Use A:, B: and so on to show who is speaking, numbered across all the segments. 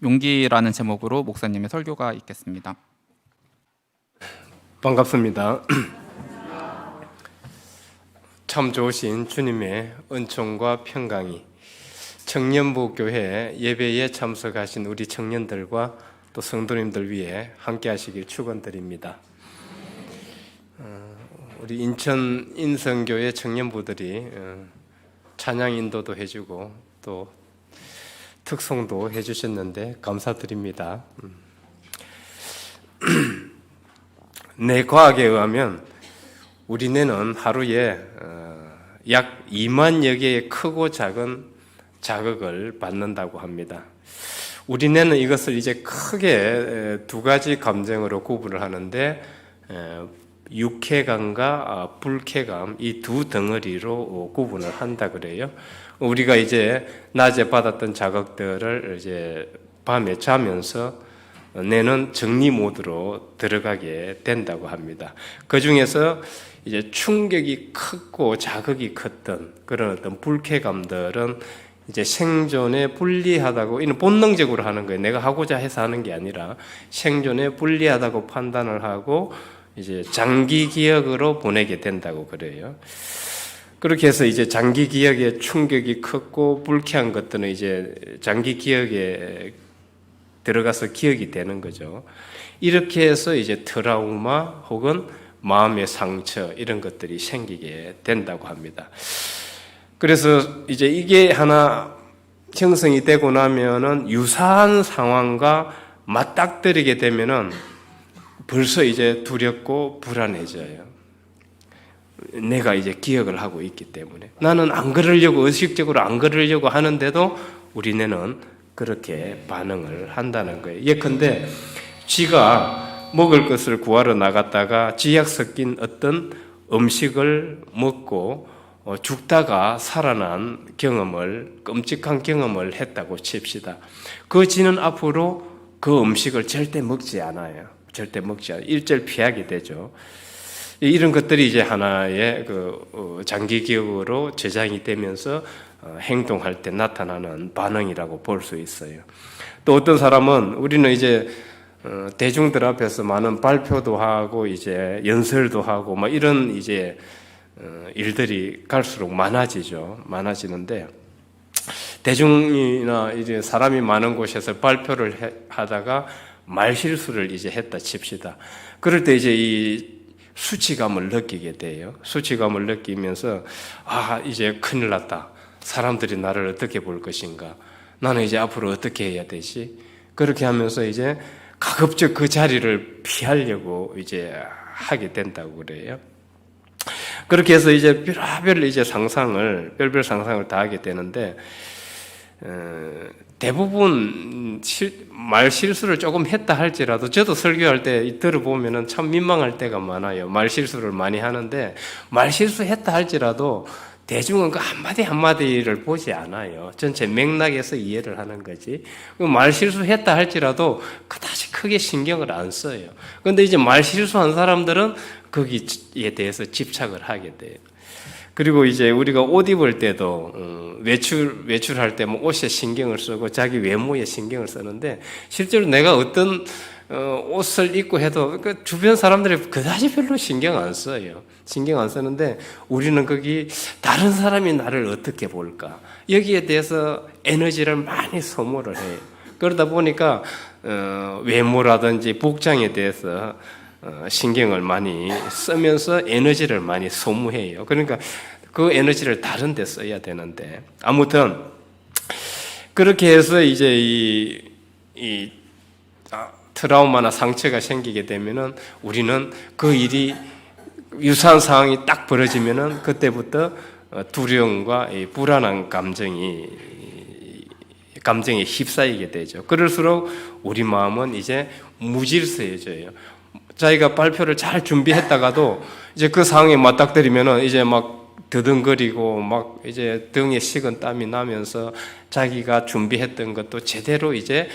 A: 용기라는 제목으로 목사님의 설교가 있겠습니다.
B: 반갑습니다. 참 좋으신 주님의 은총과 평강이 청년부 교회 예배에 참석하신 우리 청년들과 또 성도님들 위해 함께 하시길 축원드립니다. 우리 인천 인성교회 청년부들이 찬양 인도도 해주고 또 특송도 해주셨는데 감사드립니다. 내 과학에 의하면 우리 뇌는 하루에 약 2만여 개의 크고 작은 자극을 받는다고 합니다. 우리 뇌는 이것을 이제 크게 두 가지 감정으로 구분을 하는데 육해감과 불쾌감 이 두 덩어리로 구분을 한다 그래요. 우리가 이제 낮에 받았던 자극들을 이제 밤에 자면서 뇌는 정리 모드로 들어가게 된다고 합니다. 그 중에서 이제 충격이 크고 자극이 컸던 그런 어떤 불쾌감들은 이제 생존에 불리하다고, 이는 본능적으로 하는 거예요. 내가 하고자 해서 하는 게 아니라 생존에 불리하다고 판단을 하고 이제 장기 기억으로 보내게 된다고 그래요. 그렇게 해서 이제 장기 기억에 충격이 컸고 불쾌한 것들은 이제 장기 기억에 들어가서 기억이 되는 거죠. 이렇게 해서 이제 트라우마 혹은 마음의 상처 이런 것들이 생기게 된다고 합니다. 그래서 이제 이게 하나 형성이 되고 나면은 유사한 상황과 맞닥뜨리게 되면은 벌써 이제 두렵고 불안해져요. 내가 이제 기억을 하고 있기 때문에 나는 안 그러려고 의식적으로 안 그러려고 하는데도 우리 뇌는 그렇게 반응을 한다는 거예요. 예컨대 쥐가 먹을 것을 구하러 나갔다가 쥐약 섞인 어떤 음식을 먹고 죽다가 살아난 경험을, 끔찍한 경험을 했다고 칩시다. 그 쥐는 앞으로 그 음식을 절대 먹지 않아요. 절대 먹지 않아요. 일절 피하게 되죠. 이런 것들이 이제 하나의 장기 기억으로 저장이 되면서 행동할 때 나타나는 반응이라고 볼 수 있어요. 또 어떤 사람은 우리는 이제 대중들 앞에서 많은 발표도 하고 이제 연설도 하고 막 이런 이제 일들이 갈수록 많아지죠. 많아지는데 대중이나 이제 사람이 많은 곳에서 발표를 하다가 말실수를 이제 했다 칩시다. 그럴 때 이제 이 수치감을 느끼게 돼요. 수치감을 느끼면서 이제 큰일 났다. 사람들이 나를 어떻게 볼 것인가? 나는 이제 앞으로 어떻게 해야 되지? 그렇게 하면서 이제 가급적 그 자리를 피하려고 이제 하게 된다고 그래요. 그렇게 해서 이제 별별 이제 별별 상상을 다 하게 되는데 대부분 말 실수를 조금 했다 할지라도 저도 설교할 때 들어보면은 참 민망할 때가 많아요. 말 실수를 많이 하는데 말 실수했다 할지라도 대중은 그 한마디 한마디를 보지 않아요. 전체 맥락에서 이해를 하는 거지. 말 실수했다 할지라도 그다지 크게 신경을 안 써요. 그런데 이제 말 실수한 사람들은 거기에 대해서 집착을 하게 돼요. 그리고 이제 우리가 옷 입을 때도 외출할 때 뭐 옷에 신경을 쓰고 자기 외모에 신경을 쓰는데 실제로 내가 어떤 옷을 입고 해도 그 주변 사람들이 그다지 별로 신경 안 써요. 신경 안 쓰는데 우리는 거기 다른 사람이 나를 어떻게 볼까 여기에 대해서 에너지를 많이 소모를 해요. 그러다 보니까 외모라든지 복장에 대해서 신경을 많이 쓰면서 에너지를 많이 소모해요. 그러니까 그 에너지를 다른 데 써야 되는데 아무튼 그렇게 해서 이제 이 트라우마나 상처가 생기게 되면은 우리는 그 일이 유사한 상황이 딱 벌어지면은 그때부터 두려움과 불안한 감정에 휩싸이게 되죠. 그럴수록 우리 마음은 이제 무질서해져요. 자기가 발표를 잘 준비했다가도 이제 그 상황에 맞닥뜨리면은 이제 막 더듬거리고 막 이제 등에 식은 땀이 나면서 자기가 준비했던 것도 제대로 이제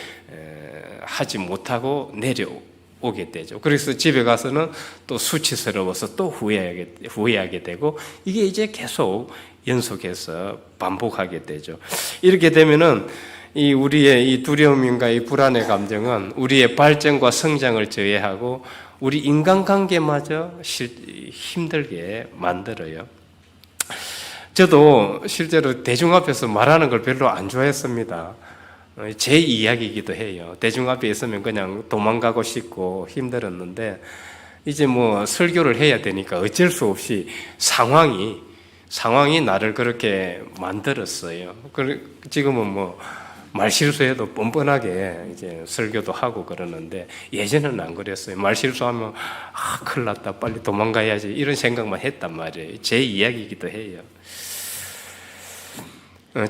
B: 하지 못하고 내려오게 되죠. 그래서 집에 가서는 또 수치스러워서 또 후회하게 되고 이게 이제 계속 연속해서 반복하게 되죠. 이렇게 되면은 이 우리의 이 두려움인가 이 불안의 감정은 우리의 발전과 성장을 저해하고 우리 인간관계마저 힘들게 만들어요. 저도 실제로 대중 앞에서 말하는 걸 별로 안 좋아했습니다. 제 이야기이기도 해요. 대중 앞에 있으면 그냥 도망가고 싶고 힘들었는데 이제 뭐 설교를 해야 되니까 어쩔 수 없이 상황이 나를 그렇게 만들었어요. 지금은 뭐 말실수해도 뻔뻔하게 이제 설교도 하고 그러는데 예전에는 안 그랬어요. 말실수하면 큰일 났다, 빨리 도망가야지 이런 생각만 했단 말이에요. 제 이야기이기도 해요.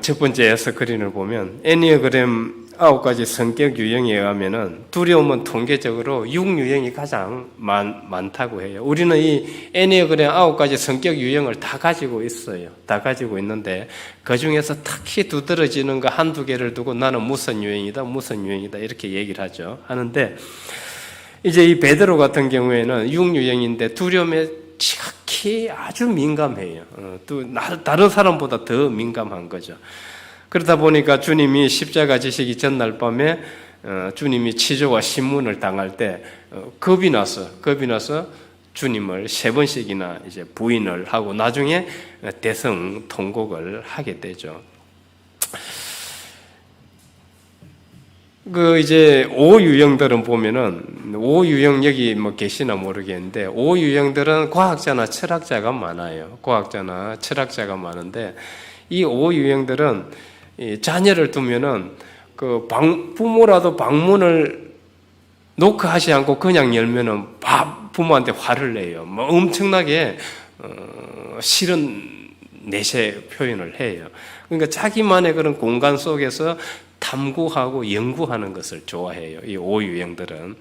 B: 첫 번째 스크린을 보면 애니어그램 9가지 성격 유형에 의하면은 두려움은 통계적으로 6유형이 가장 많다고 해요. 우리는 이 애니어그램 9가지 성격 유형을 다 가지고 있어요. 다 가지고 있는데 그 중에서 특히 두드러지는 거 한두 개를 두고 나는 무슨 유형이다 이렇게 얘기를 하는데 이제 이 베드로 같은 경우에는 6유형인데 두려움에 지극히 아주 민감해요. 또 다른 사람보다 더 민감한 거죠. 그러다 보니까 주님이 십자가 지시기 전날 밤에 주님이 치조와 신문을 당할 때 겁이 나서 주님을 3번씩이나 이제 부인을 하고 나중에 대성 통곡을 하게 되죠. 이제 5유형들은 보면은 5유형 여기 뭐 계시나 모르겠는데 5유형들은 과학자나 철학자가 많아요. 과학자나 철학자가 많은데 이 5유형들은 자녀를 두면은 부모라도 방문을 노크하지 않고 그냥 열면은 부모한테 화를 내요. 뭐 엄청나게 싫은 내세 표현을 해요. 그러니까 자기만의 그런 공간 속에서 탐구하고 연구하는 것을 좋아해요. 이 5유형들은.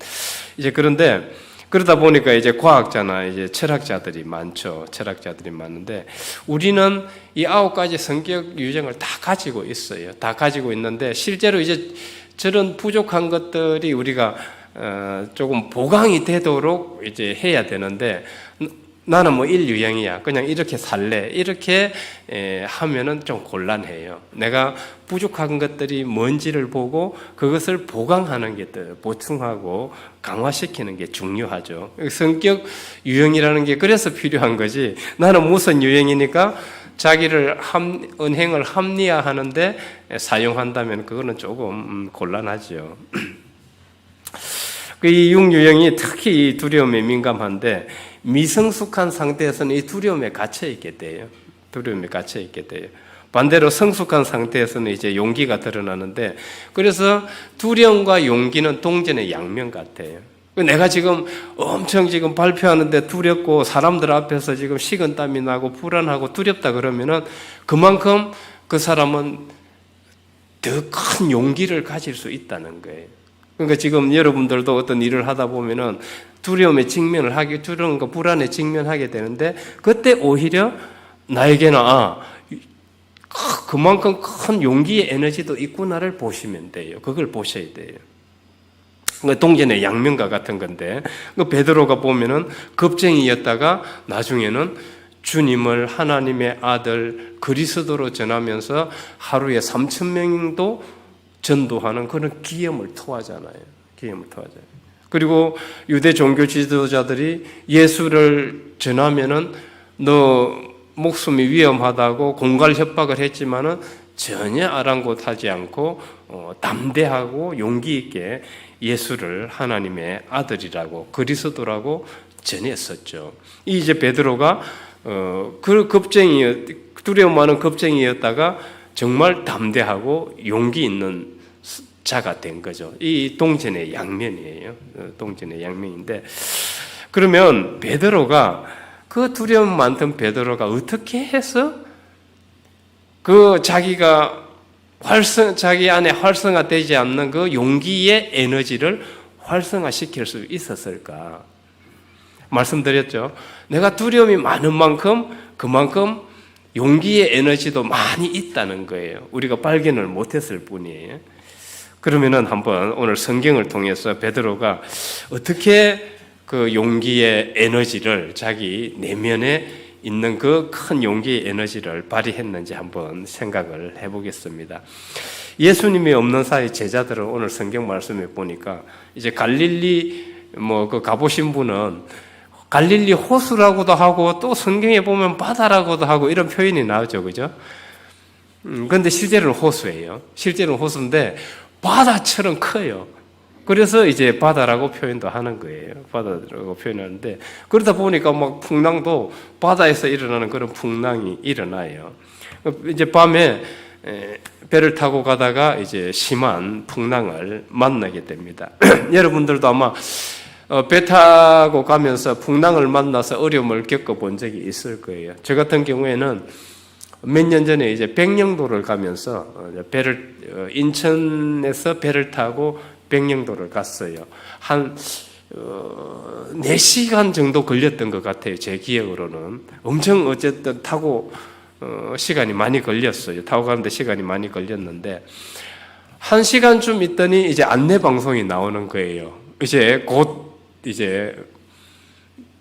B: 이제 그러다 보니까 이제 과학자나 이제 철학자들이 많죠. 철학자들이 많은데 우리는 이 9가지 성격 유형을 다 가지고 있어요. 다 가지고 있는데 실제로 이제 저런 부족한 것들이 우리가 조금 보강이 되도록 이제 해야 되는데 나는 뭐 1유형이야. 그냥 이렇게 살래. 이렇게 하면은 좀 곤란해요. 내가 부족한 것들이 뭔지를 보고 그것을 보강하는 게 보충하고 강화시키는 게 중요하죠. 성격 유형이라는 게 그래서 필요한 거지. 나는 무슨 유형이니까 자기를 은행을 합리화하는데 사용한다면 그거는 조금 곤란하죠. 이 6유형이 특히 이 두려움에 민감한데 미성숙한 상태에서는 이 두려움에 갇혀 있게 돼요. 반대로 성숙한 상태에서는 이제 용기가 드러나는데 그래서 두려움과 용기는 동전의 양면 같아요. 내가 지금 엄청 발표하는데 두렵고 사람들 앞에서 지금 식은땀이 나고 불안하고 두렵다 그러면은 그만큼 그 사람은 더 큰 용기를 가질 수 있다는 거예요. 그러니까 지금 여러분들도 어떤 일을 하다 보면은 두려움과 불안에 직면하게 되는데 그때 오히려 나에게는 그만큼 큰 용기의 에너지도 있구나를 보시면 돼요. 그걸 보셔야 돼요. 동전의 양면과 같은 건데 베드로가 보면은 겁쟁이였다가 나중에는 주님을 하나님의 아들 그리스도로 전하면서 하루에 3,000명도 전도하는 그런 기염을 토하잖아요. 그리고 유대 종교 지도자들이 예수를 전하면은 너 목숨이 위험하다고 공갈 협박을 했지만은 전혀 아랑곳하지 않고 담대하고 용기 있게 예수를 하나님의 아들이라고 그리스도라고 전했었죠. 이제 베드로가 두려움 많은 겁쟁이였다가 정말 담대하고 용기 있는 자가 된 거죠. 이 동전의 양면이에요. 동전의 양면인데 그러면 베드로가 그 두려움 많던 베드로가 어떻게 해서 자기 안에 활성화되지 않는 그 용기의 에너지를 활성화시킬 수 있었을까? 말씀드렸죠. 내가 두려움이 많은 만큼 그만큼 용기의 에너지도 많이 있다는 거예요. 우리가 발견을 못했을 뿐이에요. 그러면은 한번 오늘 성경을 통해서 베드로가 어떻게 그 용기의 에너지를 자기 내면에 있는 그 큰 용기의 에너지를 발휘했는지 한번 생각을 해보겠습니다. 예수님이 없는 사이 제자들은 오늘 성경 말씀에 보니까 이제 갈릴리 그 가보신 분은 갈릴리 호수라고도 하고 또 성경에 보면 바다라고도 하고 이런 표현이 나오죠, 그죠? 그런데 실제로는 호수예요. 실제로는 호수인데 바다처럼 커요. 그래서 이제 바다라고 표현도 하는 거예요. 바다라고 표현하는데 그러다 보니까 막 풍랑도 바다에서 일어나는 그런 풍랑이 일어나요. 이제 밤에 배를 타고 가다가 이제 심한 풍랑을 만나게 됩니다. 여러분들도 아마 배 타고 가면서 풍랑을 만나서 어려움을 겪어본 적이 있을 거예요. 저 같은 경우에는 몇 년 전에 이제 백령도를 가면서 인천에서 배를 타고 백령도를 갔어요. 한 4시간 정도 걸렸던 것 같아요. 제 기억으로는. 엄청 어쨌든 타고 시간이 많이 걸렸어요. 타고 가는데 시간이 많이 걸렸는데 1시간쯤 있더니 이제 안내 방송이 나오는 거예요. 이제 곧 이제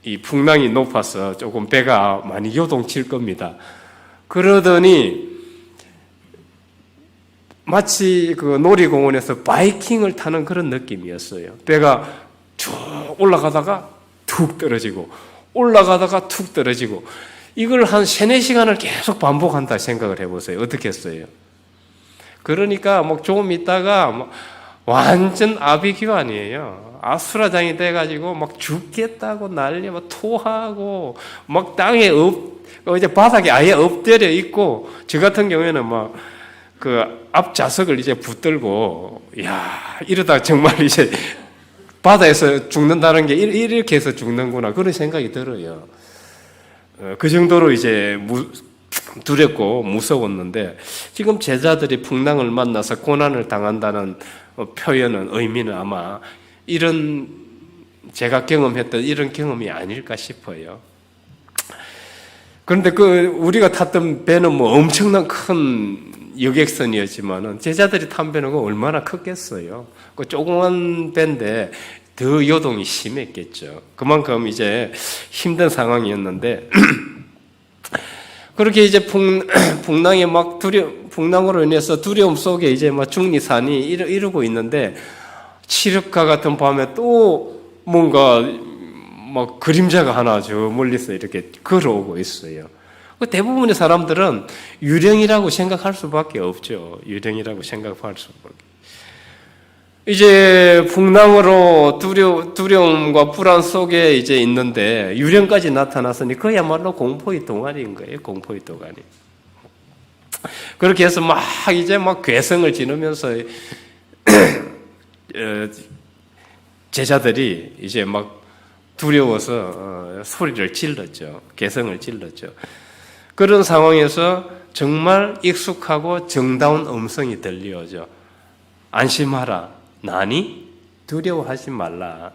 B: 이 풍랑이 높아서 조금 배가 많이 요동칠 겁니다. 그러더니 마치 그 놀이공원에서 바이킹을 타는 그런 느낌이었어요. 배가 쭉 올라가다가 툭 떨어지고 올라가다가 툭 떨어지고 이걸 한 3-4시간을 계속 반복한다 생각을 해보세요. 어떻게 했어요? 그러니까 막 조금 있다가 막 완전 아비규환이에요. 아수라장이 돼가지고 막 죽겠다고 난리 막 토하고 막 땅에 이제 바닥에 아예 엎드려 있고 저 같은 경우에는 막 그 앞좌석을 이제 붙들고 야 이러다 정말 이제 바다에서 죽는다는 게 이렇게 해서 죽는구나 그런 생각이 들어요. 그 정도로 이제 두렵고 무서웠는데 지금 제자들이 풍랑을 만나서 고난을 당한다는 표현은 의미는 아마 이런 제가 경험했던 이런 경험이 아닐까 싶어요. 그런데 우리가 탔던 배는 뭐 엄청난 큰 여객선이었지만은 제자들이 탄 배는 얼마나 컸겠어요. 그 조그만 배인데 더 요동이 심했겠죠. 그만큼 이제 힘든 상황이었는데 그렇게 이제 풍랑에 막 풍랑으로 인해서 두려움 속에 이제 막 중리산이 이러고 있는데 칠흑과 같은 밤에 또 뭔가 막 그림자가 하나 저 멀리서 이렇게 걸어오고 있어요. 대부분의 사람들은 유령이라고 생각할 수밖에 없죠. 유령이라고 생각할 수밖에. 이제 풍랑으로 두려움과 불안 속에 이제 있는데 유령까지 나타났으니 그야말로 공포의 동아리인 거예요. 공포의 동아리. 그렇게 해서 막 이제 막 괴성을 지르면서 제자들이 이제 막 두려워서 소리를 질렀죠. 괴성을 질렀죠. 그런 상황에서 정말 익숙하고 정다운 음성이 들려오죠. 안심하라. 나니? 두려워하지 말라.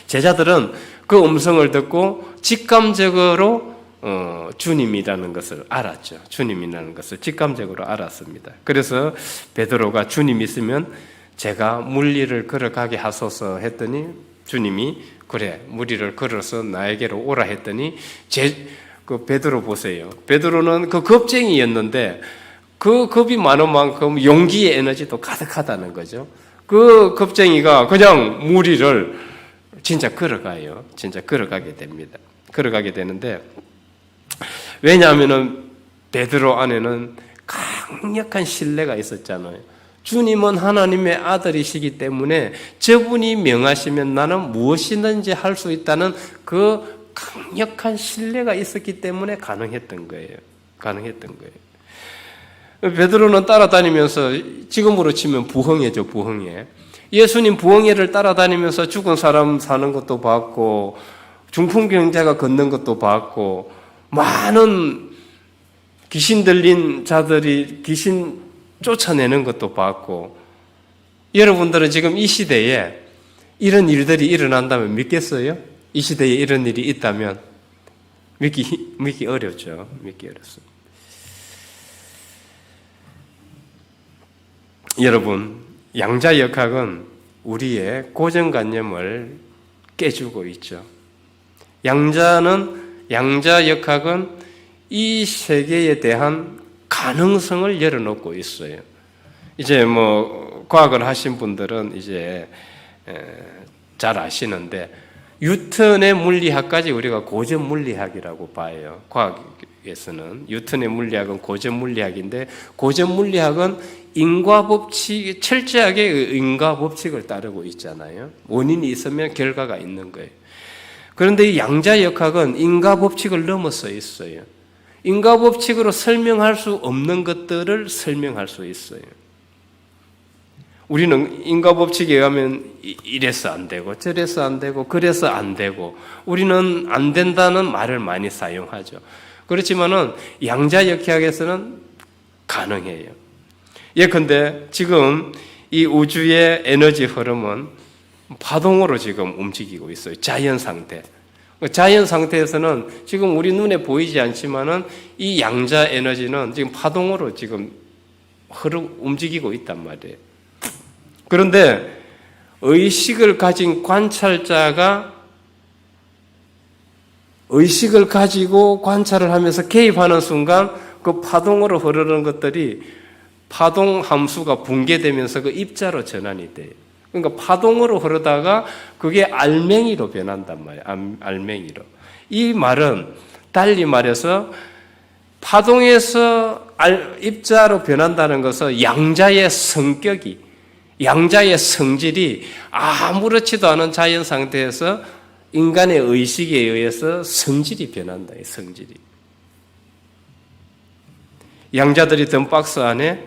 B: 제자들은 그 음성을 듣고 직감적으로 주님이라는 것을 알았죠. 주님이라는 것을 직감적으로 알았습니다. 그래서 베드로가 주님 있으면 제가 물리를 걸어가게 하소서 했더니 주님이 그래 무리를 걸어서 나에게로 오라 했더니 그 베드로 보세요. 베드로는 그 겁쟁이였는데 그 겁이 많은 만큼 용기의 에너지도 가득하다는 거죠. 그 겁쟁이가 그냥 무리를 진짜 걸어가요. 진짜 걸어가게 됩니다. 걸어가게 되는데 왜냐하면은 베드로 안에는 강력한 신뢰가 있었잖아요. 주님은 하나님의 아들이시기 때문에 저분이 명하시면 나는 무엇이든지 할 수 있다는 그 강력한 신뢰가 있었기 때문에 가능했던 거예요. 가능했던 거예요. 베드로는 따라다니면서 지금으로 치면 부흥회죠, 부흥회. 예수님 부흥회를 따라다니면서 죽은 사람 사는 것도 봤고 중풍병자가 걷는 것도 봤고 많은 귀신 들린 자들이 귀신 쫓아내는 것도 봤고 여러분들은 지금 이 시대에 이런 일들이 일어난다면 믿겠어요? 이 시대에 이런 일이 있다면 믿기 어렵죠. 믿기 어렵습니다. 여러분, 양자역학은 우리의 고정관념을 깨주고 있죠. 양자역학은 이 세계에 대한 가능성을 열어놓고 있어요. 이제 뭐 과학을 하신 분들은 이제 잘 아시는데 뉴턴의 물리학까지 우리가 고전 물리학이라고 봐요. 과학에서는 뉴턴의 물리학은 고전 물리학인데 고전 물리학은 인과 법칙, 철저하게 인과 법칙을 따르고 있잖아요. 원인이 있으면 결과가 있는 거예요. 그런데 이 양자역학은 인과 법칙을 넘어서 있어요. 인과 법칙으로 설명할 수 없는 것들을 설명할 수 있어요. 우리는 인과 법칙에 의하면 이래서 안 되고 저래서 안 되고 그래서 안 되고 우리는 안 된다는 말을 많이 사용하죠. 그렇지만은 양자역학에서는 가능해요. 예컨대 지금 이 우주의 에너지 흐름은 파동으로 지금 움직이고 있어요. 자연 상태. 자연 상태에서는 지금 우리 눈에 보이지 않지만은 이 양자 에너지는 지금 파동으로 지금 움직이고 있단 말이에요. 그런데 의식을 가진 관찰자가 의식을 가지고 관찰을 하면서 개입하는 순간 그 파동으로 흐르는 것들이 파동 함수가 붕괴되면서 그 입자로 전환이 돼요. 그러니까 파동으로 흐르다가 그게 알맹이로 변한단 말이에요. 알맹이로. 이 말은 달리 말해서 파동에서 입자로 변한다는 것은 양자의 성질이 아무렇지도 않은 자연 상태에서 인간의 의식에 의해서 성질이 변한다. 성질이. 양자들이 든 박스 안에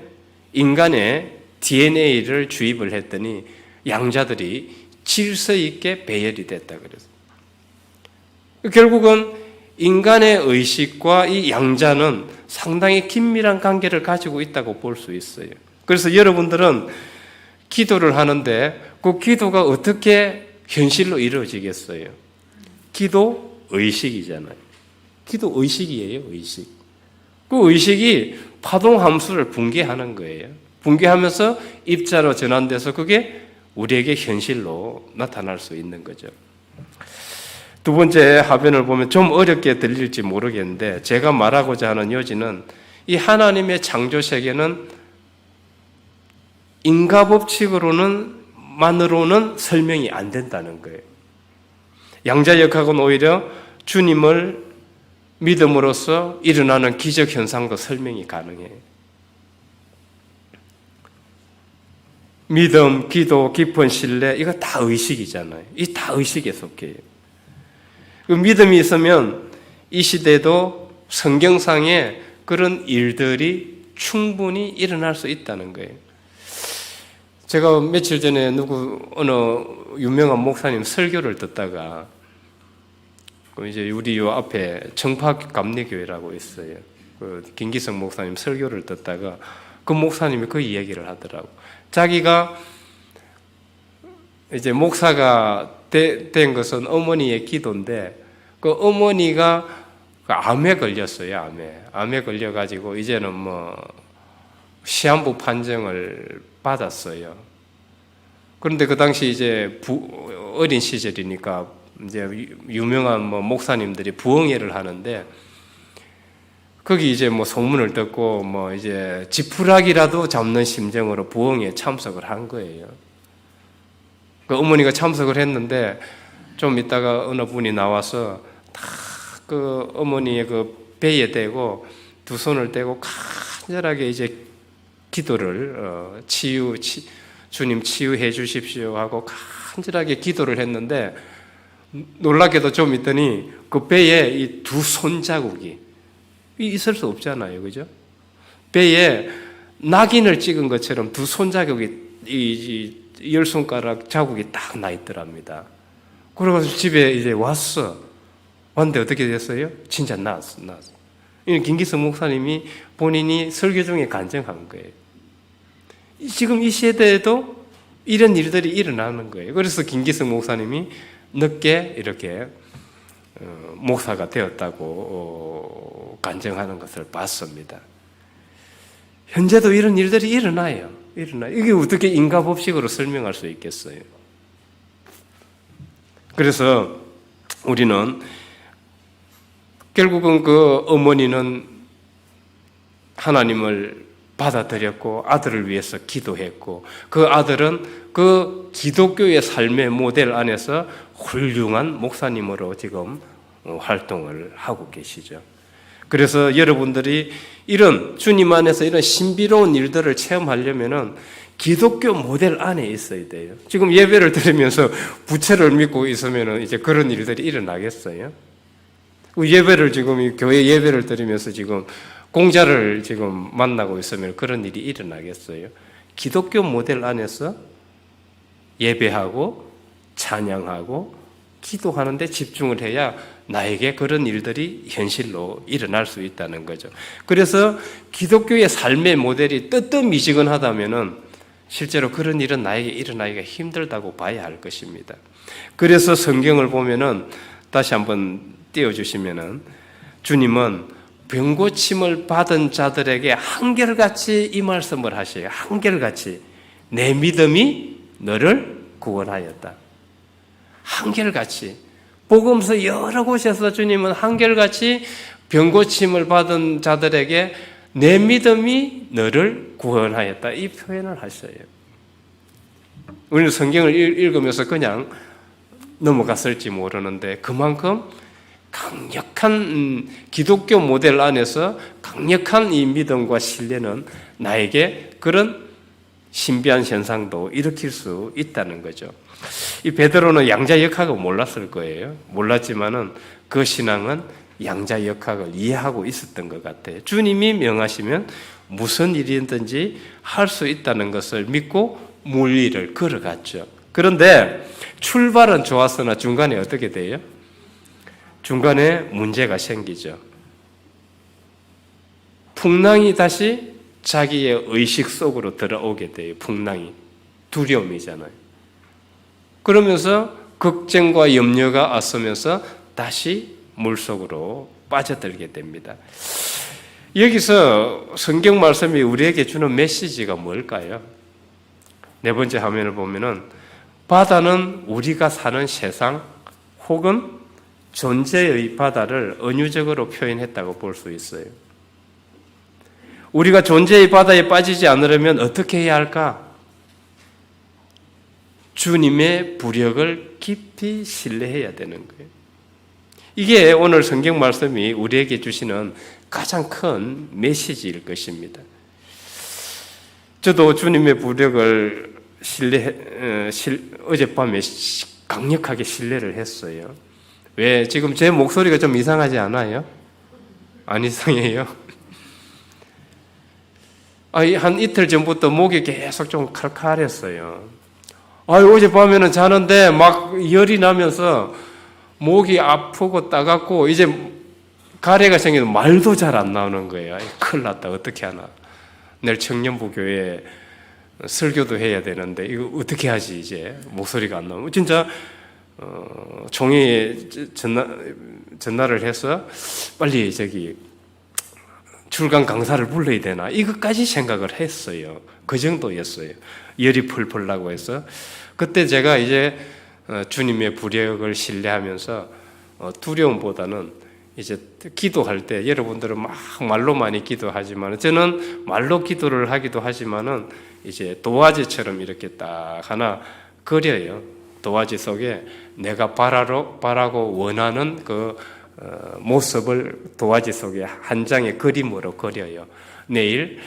B: 인간의 DNA를 주입을 했더니 양자들이 질서 있게 배열이 됐다 그랬어요. 결국은 인간의 의식과 이 양자는 상당히 긴밀한 관계를 가지고 있다고 볼 수 있어요. 그래서 여러분들은 기도를 하는데 그 기도가 어떻게 현실로 이루어지겠어요? 기도 의식이잖아요. 기도 의식이에요, 의식. 그 의식이 파동 함수를 붕괴하는 거예요. 붕괴하면서 입자로 전환돼서 그게 우리에게 현실로 나타날 수 있는 거죠. 두 번째 하변을 보면 좀 어렵게 들릴지 모르겠는데 제가 말하고자 하는 요지는 이 하나님의 창조 세계는 인과 법칙으로만으로는 설명이 안 된다는 거예요. 양자역학은 오히려 주님을 믿음으로써 일어나는 기적 현상도 설명이 가능해요. 믿음, 기도, 깊은 신뢰 이거 다 의식이잖아요. 이 다 의식에 속해요. 그 믿음이 있으면 이 시대도 성경상에 그런 일들이 충분히 일어날 수 있다는 거예요. 제가 며칠 전에 어느 유명한 목사님 설교를 듣다가 이제 우리 요 앞에 정파감리교회라고 있어요. 그 김기성 목사님 설교를 듣다가 그 목사님이 그 이야기를 하더라고. 자기가 이제 목사가 된 것은 어머니의 기도인데 그 어머니가 암에 걸렸어요. 암에 걸려가지고 이제는 뭐 시한부 판정을 받았어요. 그런데 그 당시 이제 어린 시절이니까 이제 유명한 뭐 목사님들이 부흥회를 하는데 거기 이제 뭐 소문을 듣고 뭐 이제 지푸라기라도 잡는 심정으로 부흥회에 참석을 한 거예요. 그 어머니가 참석을 했는데 좀 있다가 어느 분이 나와서 다 그 어머니의 그 배에 대고 두 손을 대고 간절하게 이제 기도를 주님 치유해 주십시오 하고 간절하게 기도를 했는데 놀랍게도 좀 있더니 그 배에 이 두 손자국이 있을 수 없잖아요, 그죠? 배에 낙인을 찍은 것처럼 두 손자국이 이 10손가락 자국이 딱 나 있더랍니다. 그래가지고 집에 이제 왔는데 어떻게 됐어요? 진짜 나았어. 김기성 목사님이 본인이 설교 중에 간증한 거예요. 지금 이 시대에도 이런 일들이 일어나는 거예요. 그래서 김기성 목사님이 늦게 이렇게 목사가 되었다고 간증하는 것을 봤습니다. 현재도 이런 일들이 일어나요. 이게 어떻게 인과 법칙으로 설명할 수 있겠어요? 그래서 우리는 결국은 그 어머니는 하나님을 받아들였고 아들을 위해서 기도했고 그 아들은 그 기독교의 삶의 모델 안에서 훌륭한 목사님으로 지금 활동을 하고 계시죠. 그래서 여러분들이 이런 주님 안에서 이런 신비로운 일들을 체험하려면은 기독교 모델 안에 있어야 돼요. 지금 예배를 드리면서 부채를 믿고 있으면은 이제 그런 일들이 일어나겠어요? 예배를 지금 교회 예배를 드리면서 지금 공자를 지금 만나고 있으면 그런 일이 일어나겠어요? 기독교 모델 안에서 예배하고 찬양하고 기도하는데 집중을 해야 나에게 그런 일들이 현실로 일어날 수 있다는 거죠. 그래서 기독교의 삶의 모델이 뜨뜻미지근하다면은 실제로 그런 일은 나에게 일어나기가 힘들다고 봐야 할 것입니다. 그래서 성경을 보면은 다시 한번 띄워주시면은 주님은 병고침을 받은 자들에게 한결같이 이 말씀을 하셔요. 한결같이 내 믿음이 너를 구원하였다. 한결같이 복음서 여러 곳에서 주님은 한결같이 병고침을 받은 자들에게 내 믿음이 너를 구원하였다 이 표현을 하셔요. 우리는 성경을 읽으면서 그냥 넘어갔을지 모르는데 그만큼 강력한 기독교 모델 안에서 강력한 이 믿음과 신뢰는 나에게 그런 신비한 현상도 일으킬 수 있다는 거죠. 이 베드로는 양자역학을 몰랐을 거예요. 몰랐지만은 그 신앙은 양자역학을 이해하고 있었던 것 같아요. 주님이 명하시면 무슨 일이든지 할 수 있다는 것을 믿고 물리를 걸어갔죠. 그런데 출발은 좋았으나 중간에 어떻게 돼요? 중간에 문제가 생기죠. 풍랑이 다시 자기의 의식 속으로 들어오게 돼요. 풍랑이. 두려움이잖아요. 그러면서 걱정과 염려가 앞서면서 다시 물속으로 빠져들게 됩니다. 여기서 성경 말씀이 우리에게 주는 메시지가 뭘까요? 네 번째 화면을 보면은 바다는 우리가 사는 세상 혹은 존재의 바다를 은유적으로 표현했다고 볼 수 있어요. 우리가 존재의 바다에 빠지지 않으려면 어떻게 해야 할까? 주님의 부력을 깊이 신뢰해야 되는 거예요. 이게 오늘 성경 말씀이 우리에게 주시는 가장 큰 메시지일 것입니다. 저도 주님의 부력을 어젯밤에 강력하게 신뢰를 했어요. 왜? 지금 제 목소리가 좀 이상하지 않아요? 안 이상해요? 한 이틀 전부터 목이 계속 좀 칼칼했어요. 어젯밤에는 자는데 막 열이 나면서 목이 아프고 따갑고 이제 가래가 생겨서 말도 잘 안 나오는 거예요. 큰일 났다. 어떻게 하나. 내일 청년부 교회에 설교도 해야 되는데 이거 어떻게 하지 이제 목소리가 안 나오면 진짜 종이에 전화를 해서 빨리 출강 강사를 불러야 되나 이것까지 생각을 했어요. 그 정도였어요. 열이 풀풀 나고 해서 그때 제가 이제 주님의 부력을 신뢰하면서 두려움보다는 이제 기도할 때 여러분들은 막 말로 많이 기도하지만 저는 말로 기도를 하기도 하지만은 이제 도화지처럼 이렇게 딱 하나 그려요. 도화지 속에 내가 바라고 원하는 그 모습을 도화지 속에 한 장의 그림으로 그려요. 내일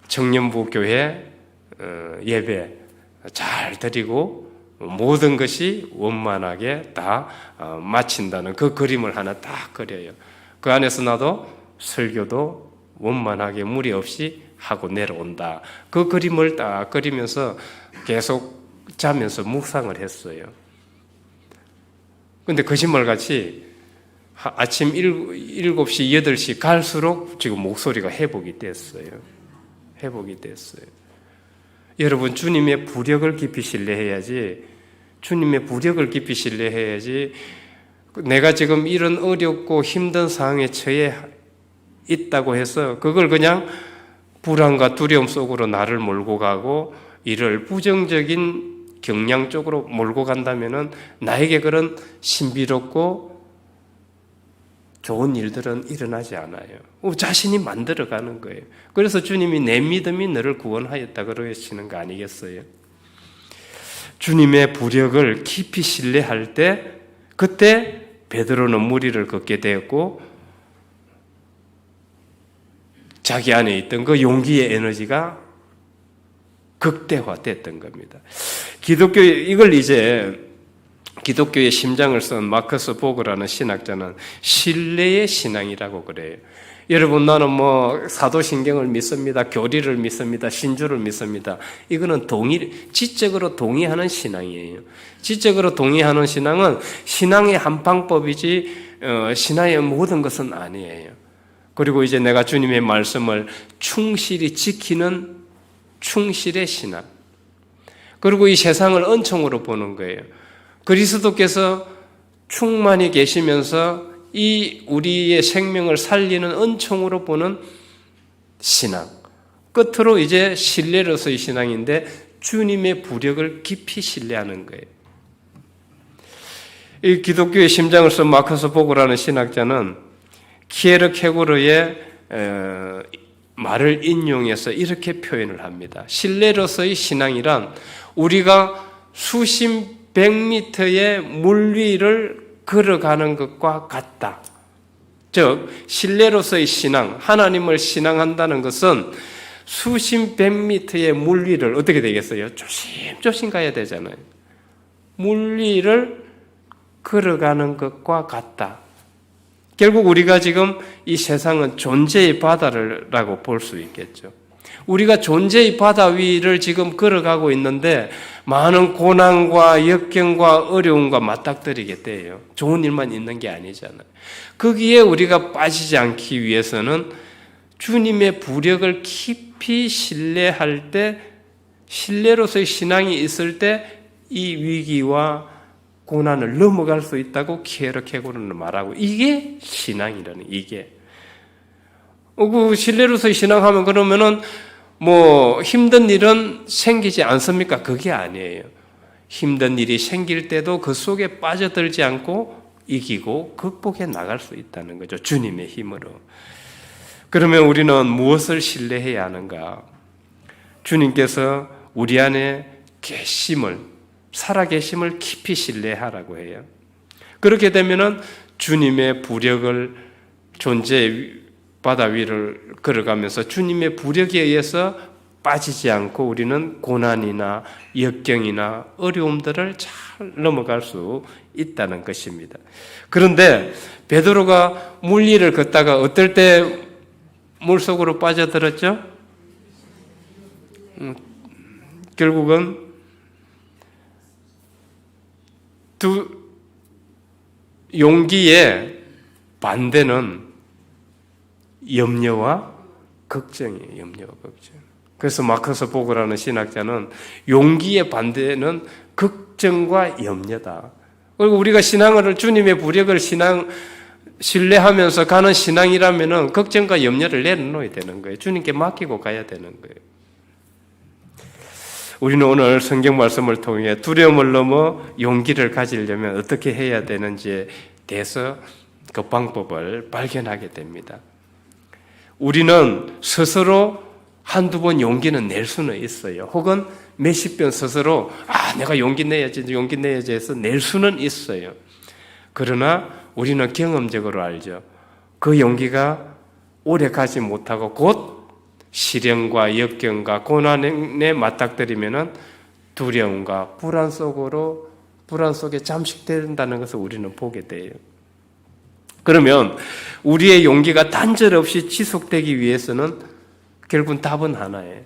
B: 청년부 교회 예배 잘 드리고 모든 것이 원만하게 다 마친다는 그 그림을 하나 딱 그려요. 그 안에서 나도 설교도 원만하게 무리 없이 하고 내려온다. 그 그림을 딱 그리면서 계속 자면서 묵상을 했어요. 근데 거짓말같이 아침 7시, 8시 갈수록 지금 목소리가 회복이 됐어요. 여러분, 주님의 부력을 깊이 신뢰해야지, 주님의 부력을 깊이 신뢰해야지, 내가 지금 이런 어렵고 힘든 상황에 처해 있다고 해서 그걸 그냥 불안과 두려움 속으로 나를 몰고 가고 이를 부정적인 경향 쪽으로 몰고 간다면은 나에게 그런 신비롭고 좋은 일들은 일어나지 않아요. 자신이 만들어가는 거예요. 그래서 주님이 내 믿음이 너를 구원하였다 그러시는 거 아니겠어요? 주님의 부력을 깊이 신뢰할 때 그때 베드로는 무리를 걷게 되었고 자기 안에 있던 그 용기의 에너지가 극대화됐던 겁니다. 이걸 이제 기독교의 심장을 쓴 마커스 보그라는 신학자는 신뢰의 신앙이라고 그래요. 여러분, 나는 사도신경을 믿습니다. 교리를 믿습니다. 신주를 믿습니다. 이거는 지적으로 동의하는 신앙이에요. 지적으로 동의하는 신앙은 신앙의 한 방법이지 신앙의 모든 것은 아니에요. 그리고 이제 내가 주님의 말씀을 충실히 지키는 충실의 신앙. 그리고 이 세상을 은총으로 보는 거예요. 그리스도께서 충만히 계시면서 이 우리의 생명을 살리는 은총으로 보는 신앙. 끝으로 이제 신뢰로서의 신앙인데 주님의 부력을 깊이 신뢰하는 거예요. 이 기독교의 심장을 쓴 마커스 보그라는 신학자는 키에르케고르의 말을 인용해서 이렇게 표현을 합니다. 신뢰로서의 신앙이란 우리가 수십 100m의 물 위를 걸어가는 것과 같다. 즉 신뢰로서의 신앙, 하나님을 신앙한다는 것은 수십 100m의 물 위를 어떻게 되겠어요? 조심조심 가야 되잖아요. 물 위를 걸어가는 것과 같다. 결국 우리가 지금 이 세상은 존재의 바다라고 볼 수 있겠죠. 우리가 존재의 바다 위를 지금 걸어가고 있는데 많은 고난과 역경과 어려움과 맞닥뜨리게 돼요. 좋은 일만 있는 게 아니잖아요. 거기에 우리가 빠지지 않기 위해서는 주님의 부력을 깊이 신뢰할 때, 신뢰로서의 신앙이 있을 때 이 위기와 고난을 넘어갈 수 있다고 키에르케고르는 말하고, 이게 신앙이라는, 이게. 그 신뢰로서의 신앙하면 그러면은 힘든 일은 생기지 않습니까? 그게 아니에요. 힘든 일이 생길 때도 그 속에 빠져들지 않고 이기고 극복해 나갈 수 있다는 거죠. 주님의 힘으로. 그러면 우리는 무엇을 신뢰해야 하는가? 주님께서 우리 안에 살아계심을 깊이 신뢰하라고 해요. 그렇게 되면은 주님의 부력을 존재의 바다 위를 걸어가면서 주님의 부력에 의해서 빠지지 않고 우리는 고난이나 역경이나 어려움들을 잘 넘어갈 수 있다는 것입니다. 그런데 베드로가 물 위를 걷다가 어떨 때 물속으로 빠져들었죠? 결국은 용기의 반대는 염려와 걱정이에요. 염려와 걱정. 그래서 마커스 보그라는 신학자는 용기의 반대는 걱정과 염려다. 그리고 우리가 신앙을, 주님의 부력을 신뢰하면서 가는 신앙이라면은 걱정과 염려를 내려놓아야 되는 거예요. 주님께 맡기고 가야 되는 거예요. 우리는 오늘 성경 말씀을 통해 두려움을 넘어 용기를 가지려면 어떻게 해야 되는지에 대해서 그 방법을 발견하게 됩니다. 우리는 스스로 한두 번 용기는 낼 수는 있어요. 혹은 몇십 번 스스로 내가 용기 내야지 해서 낼 수는 있어요. 그러나 우리는 경험적으로 알죠. 그 용기가 오래 가지 못하고 곧 시련과 역경과 고난에 맞닥뜨리면은 두려움과 불안 속에 잠식된다는 것을 우리는 보게 돼요. 그러면 우리의 용기가 단절 없이 지속되기 위해서는 결국은 답은 하나예요.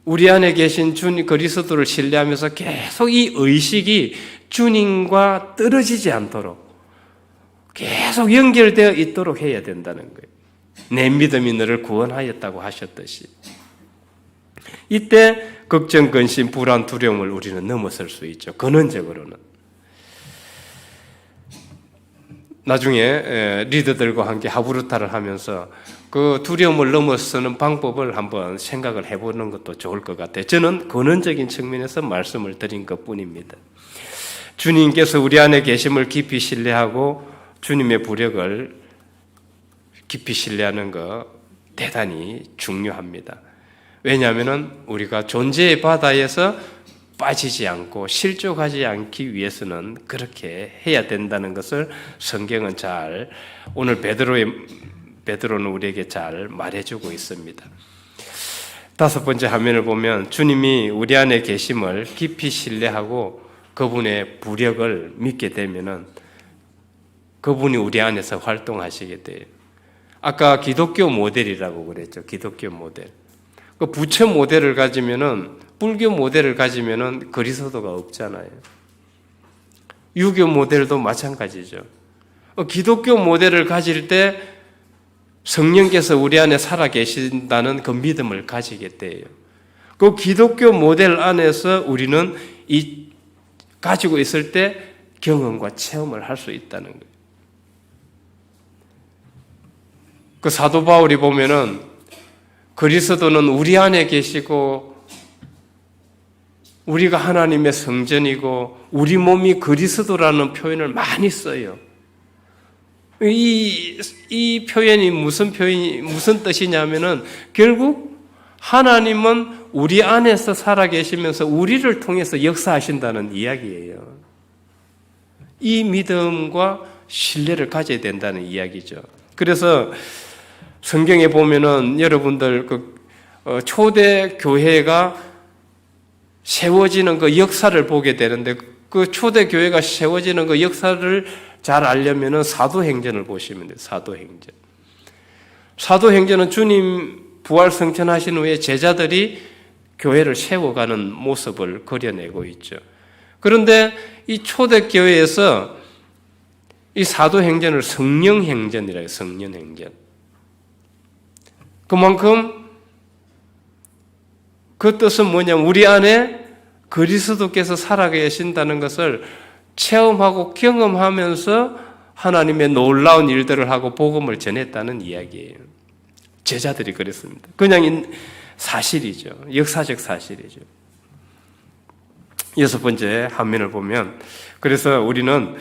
B: 우리 안에 계신 주님 그리스도를 신뢰하면서 계속 이 의식이 주님과 떨어지지 않도록 계속 연결되어 있도록 해야 된다는 거예요. 내 믿음이 너를 구원하였다고 하셨듯이. 이때 걱정, 근심, 불안, 두려움을 우리는 넘어설 수 있죠. 근원적으로는. 나중에 리더들과 함께 하부르타를 하면서 그 두려움을 넘어서는 방법을 한번 생각을 해보는 것도 좋을 것 같아요. 저는 근원적인 측면에서 말씀을 드린 것뿐입니다. 주님께서 우리 안에 계심을 깊이 신뢰하고 주님의 부력을 깊이 신뢰하는 거 대단히 중요합니다. 왜냐하면 우리가 존재의 바다에서 빠지지 않고 실족하지 않기 위해서는 그렇게 해야 된다는 것을 성경은 잘 오늘 베드로는 우리에게 잘 말해주고 있습니다. 다섯 번째 화면을 보면 주님이 우리 안에 계심을 깊이 신뢰하고 그분의 부력을 믿게 되면은 그분이 우리 안에서 활동하시게 돼요. 아까 기독교 모델이라고 그랬죠. 기독교 모델. 그 부처 모델을 가지면은 불교 모델을 가지면은 그리스도가 없잖아요. 유교 모델도 마찬가지죠. 기독교 모델을 가질 때 성령께서 우리 안에 살아 계신다는 그 믿음을 가지게 돼요. 그 기독교 모델 안에서 우리는 가지고 있을 때 경험과 체험을 할 수 있다는 거예요. 그 사도 바울이 보면은 그리스도는 우리 안에 계시고 우리가 하나님의 성전이고 우리 몸이 그리스도라는 표현을 많이 써요. 이 표현이 무슨 뜻이냐면은 결국 하나님은 우리 안에서 살아 계시면서 우리를 통해서 역사하신다는 이야기예요. 이 믿음과 신뢰를 가져야 된다는 이야기죠. 그래서 성경에 보면은 여러분들 초대 교회가 세워지는 그 역사를 보게 되는데 그 초대 교회가 세워지는 그 역사를 잘 알려면은 사도행전을 보시면 돼요. 사도행전. 사도행전은 주님 부활 승천하신 후에 제자들이 교회를 세워가는 모습을 그려내고 있죠. 그런데 이 초대 교회에서 이 사도행전을 성령행전이라 해요. 성령행전. 그만큼 그 뜻은 뭐냐면 우리 안에 그리스도께서 살아계신다는 것을 체험하고 경험하면서 하나님의 놀라운 일들을 하고 복음을 전했다는 이야기예요. 제자들이 그랬습니다. 그냥 사실이죠. 역사적 사실이죠. 여섯 번째 화면을 보면 그래서 우리는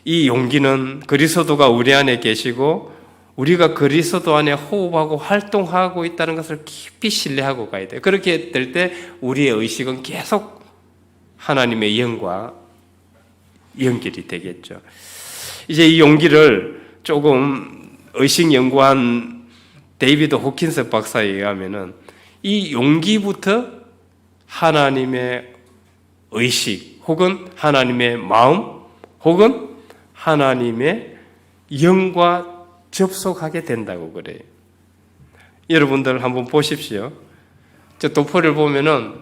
B: 이 용기는 그리스도가 우리 안에 계시고 우리가 그리스도 안에 호흡하고 활동하고 있다는 것을 깊이 신뢰하고 가야 돼요. 그렇게 될 때 우리의 의식은 계속 하나님의 영과 연결이 되겠죠. 이제 이 용기를 조금 의식 연구한 데이비드 호킨스 박사에 의하면은 이 용기부터 하나님의 의식 혹은 하나님의 마음 혹은 하나님의 영과 접속하게 된다고 그래요. 여러분들 한번 보십시오. 저 도포를 보면은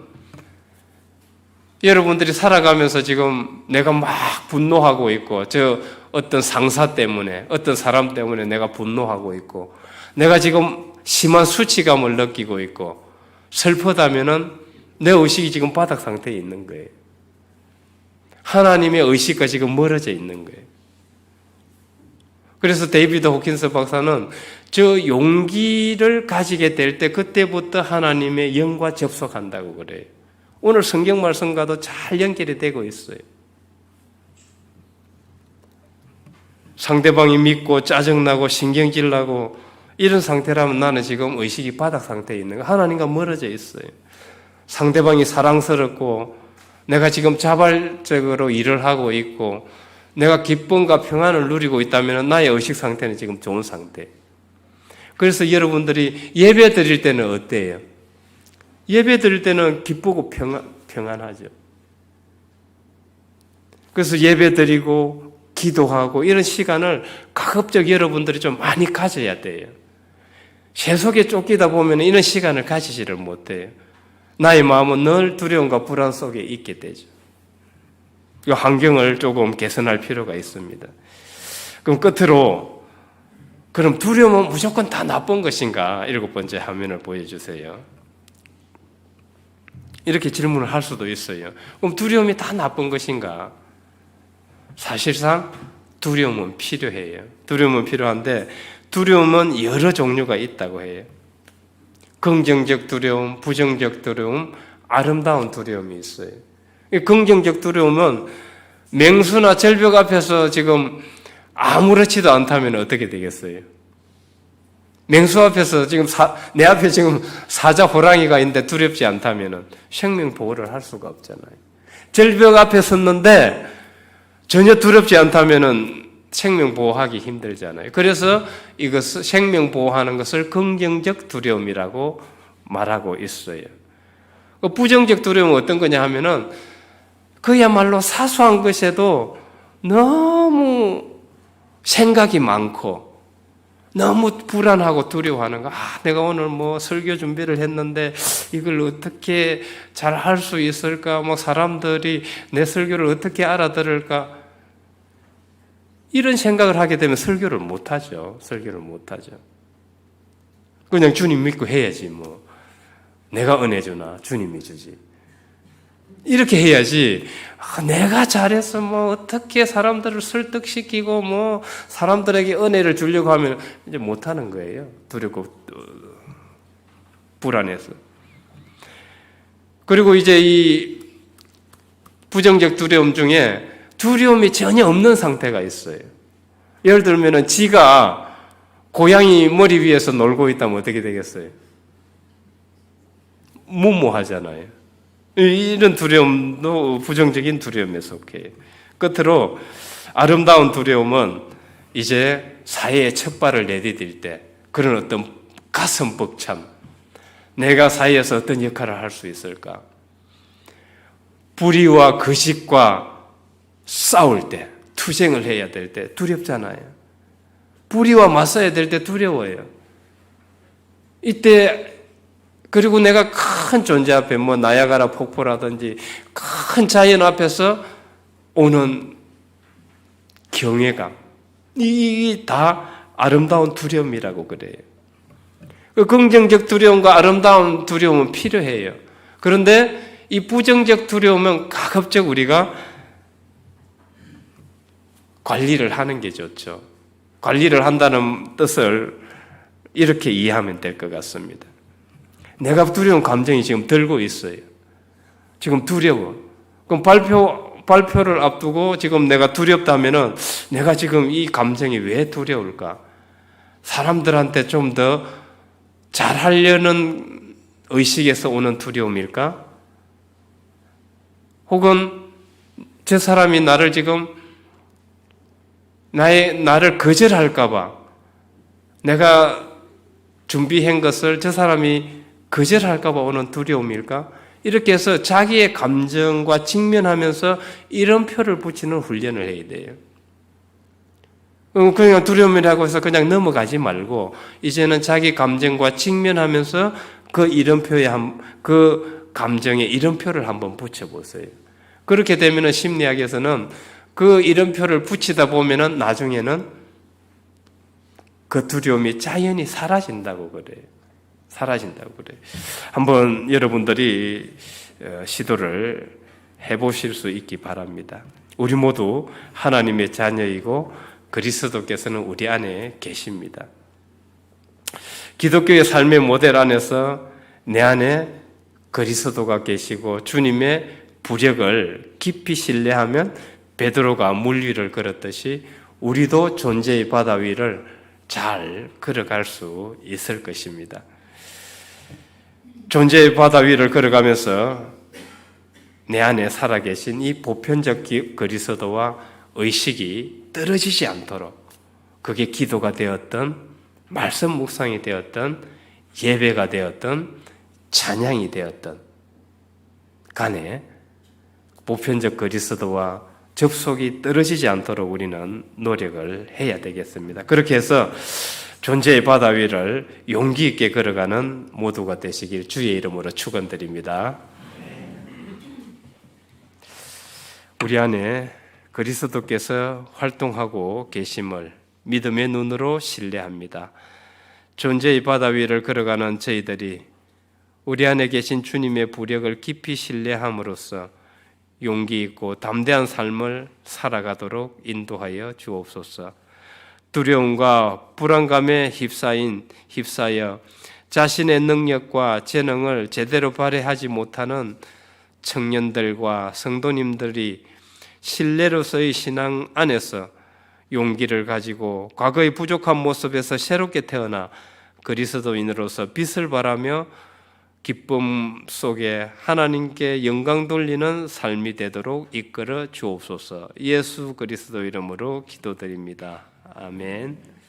B: 여러분들이 살아가면서 지금 내가 막 분노하고 있고 저 어떤 상사 때문에 어떤 사람 때문에 내가 분노하고 있고 내가 지금 심한 수치감을 느끼고 있고 슬프다면은 내 의식이 지금 바닥 상태에 있는 거예요. 하나님의 의식과 지금 멀어져 있는 거예요. 그래서 데이비드 호킨스 박사는 저 용기를 가지게 될 때 그때부터 하나님의 영과 접속한다고 그래요. 오늘 성경 말씀과도 잘 연결이 되고 있어요. 상대방이 믿고 짜증나고 신경질 나고 이런 상태라면 나는 지금 의식이 바닥 상태에 있는 거예요. 하나님과 멀어져 있어요. 상대방이 사랑스럽고 내가 지금 자발적으로 일을 하고 있고 내가 기쁨과 평안을 누리고 있다면 나의 의식 상태는 지금 좋은 상태. 그래서 여러분들이 예배 드릴 때는 어때요? 예배 드릴 때는 기쁘고 평안하죠. 그래서 예배 드리고 기도하고 이런 시간을 가급적 여러분들이 좀 많이 가져야 돼요. 세속에 쫓기다 보면 이런 시간을 가지지를 못해요. 나의 마음은 늘 두려움과 불안 속에 있게 되죠. 이 환경을 조금 개선할 필요가 있습니다. 그럼 끝으로 그럼 두려움은 무조건 다 나쁜 것인가? 일곱 번째 화면을 보여주세요. 이렇게 질문을 할 수도 있어요. 그럼 두려움이 다 나쁜 것인가? 사실상 두려움은 필요해요. 두려움은 필요한데 두려움은 여러 종류가 있다고 해요. 긍정적 두려움, 부정적 두려움, 아름다운 두려움이 있어요. 긍정적 두려움은 맹수나 절벽 앞에서 지금 아무렇지도 않다면 어떻게 되겠어요? 맹수 앞에서 지금 내 앞에 지금 사자 호랑이가 있는데 두렵지 않다면 생명 보호를 할 수가 없잖아요. 절벽 앞에 섰는데 전혀 두렵지 않다면 생명 보호하기 힘들잖아요. 그래서 이것을 생명 보호하는 것을 긍정적 두려움이라고 말하고 있어요. 부정적 두려움은 어떤 거냐 하면은 그야말로 사소한 것에도 너무 생각이 많고 너무 불안하고 두려워하는 거. 내가 오늘 뭐 설교 준비를 했는데 이걸 어떻게 잘 할 수 있을까? 뭐 사람들이 내 설교를 어떻게 알아들을까? 이런 생각을 하게 되면 설교를 못 하죠. 설교를 못 하죠. 그냥 주님 믿고 해야지 뭐. 내가 은혜 주나 주님이 주지. 이렇게 해야지. 내가 잘해서 뭐 어떻게 사람들을 설득시키고 뭐 사람들에게 은혜를 주려고 하면 이제 못 하는 거예요. 두렵고 불안해서. 그리고 이제 이 부정적 두려움 중에 두려움이 전혀 없는 상태가 있어요. 예를 들면은 지가 고양이 머리 위에서 놀고 있다면 어떻게 되겠어요? 무모하잖아요. 이런 두려움도 부정적인 두려움에 속해요. 끝으로 아름다운 두려움은 이제 사회에 첫 발을 내디딜 때 그런 어떤 가슴 벅참, 내가 사회에서 어떤 역할을 할 수 있을까? 불의와 거짓과 싸울 때, 투쟁을 해야 될 때 두렵잖아요. 불의와 맞서야 될 때 두려워요. 이때 그리고 내가 큰 존재 앞에 뭐 나야가라 폭포라든지 큰 자연 앞에서 오는 경외감, 이 다 아름다운 두려움이라고 그래요. 그 긍정적 두려움과 아름다운 두려움은 필요해요. 그런데 이 부정적 두려움은 가급적 우리가 관리를 하는 게 좋죠. 관리를 한다는 뜻을 이렇게 이해하면 될 것 같습니다. 내가 두려운 감정이 지금 들고 있어요. 지금 두려워. 그럼 발표를 앞두고 지금 내가 두렵다면은 내가 지금 이 감정이 왜 두려울까? 사람들한테 좀 더 잘하려는 의식에서 오는 두려움일까? 혹은 저 사람이 나를 지금 나를 거절할까봐 내가 준비한 것을 저 사람이 거절할까봐 오는 두려움일까? 이렇게 해서 자기의 감정과 직면하면서 이름표를 붙이는 훈련을 해야 돼요. 그냥 두려움이라고 해서 그냥 넘어가지 말고 이제는 자기 감정과 직면하면서 그 이름표에 그 감정에 이름표를 한번 붙여보세요. 그렇게 되면 심리학에서는 그 이름표를 붙이다 보면은 나중에는 그 두려움이 자연히 사라진다고 그래요. 사라진다고 그래요. 한번 여러분들이 시도를 해보실 수 있기 바랍니다. 우리 모두 하나님의 자녀이고 그리스도께서는 우리 안에 계십니다. 기독교의 삶의 모델 안에서 내 안에 그리스도가 계시고 주님의 부력을 깊이 신뢰하면 베드로가 물 위를 걸었듯이 우리도 존재의 바다 위를 잘 걸어갈 수 있을 것입니다. 존재의 바다 위를 걸어가면서 내 안에 살아계신 이 보편적 그리스도와 의식이 떨어지지 않도록 그게 기도가 되었던 말씀 묵상이 되었던 예배가 되었던 찬양이 되었던 간에 보편적 그리스도와 접속이 떨어지지 않도록 우리는 노력을 해야 되겠습니다. 그렇게 해서 존재의 바다 위를 용기 있게 걸어가는 모두가 되시길 주의 이름으로 축원드립니다. 우리 안에 그리스도께서 활동하고 계심을 믿음의 눈으로 신뢰합니다. 존재의 바다 위를 걸어가는 저희들이 우리 안에 계신 주님의 부력을 깊이 신뢰함으로써 용기 있고 담대한 삶을 살아가도록 인도하여 주옵소서. 두려움과 불안감에 휩싸여 자신의 능력과 재능을 제대로 발휘하지 못하는 청년들과 성도님들이 신뢰로서의 신앙 안에서 용기를 가지고 과거의 부족한 모습에서 새롭게 태어나 그리스도인으로서 빛을 발하며 기쁨 속에 하나님께 영광 돌리는 삶이 되도록 이끌어 주옵소서. 예수 그리스도 이름으로 기도드립니다. 아멘.